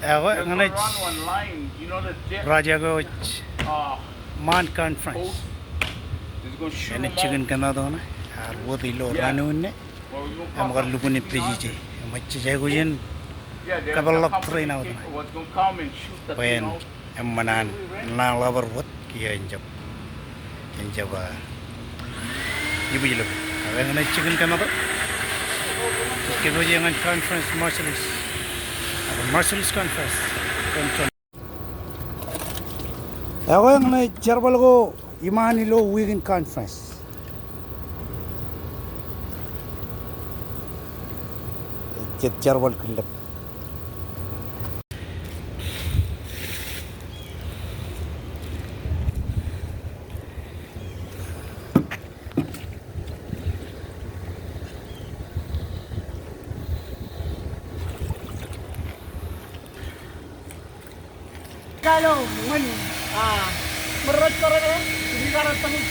Ewa They're ngana gonna run one line. You know the jet Raja go man post conference. is gonna shoot Ene them chicken out. kana do na. Ar wo dilo Yeah. ranu ne. Well, we're gonna Am cost gar them lugu ne peji 1,500. je. Macce jay go jen Yeah, the kabalak company train out na. was gonna come and shoot the thing Payan out. am manan na labar wat kiya injaba. Ibu jelo. Awe ngana chicken kana do. Ke go jangan conference marshals. Marshals conference. Ako yung na charbal ko Imanilo Weekend Conference. Charbal kulap. Kalau mun menurut korang ini karena tengah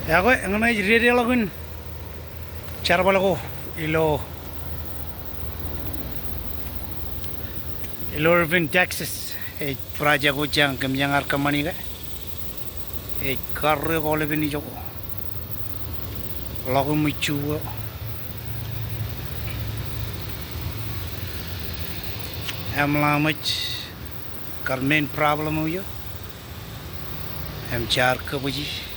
Ako yung na ready lagun charbal ko ilo Irving, Texas. Praja ko jang kamyang arkamani ka. Karre ko lebih ni joko. Lagu micu. Am lamat kar main problem ho yo. Am char ka baji.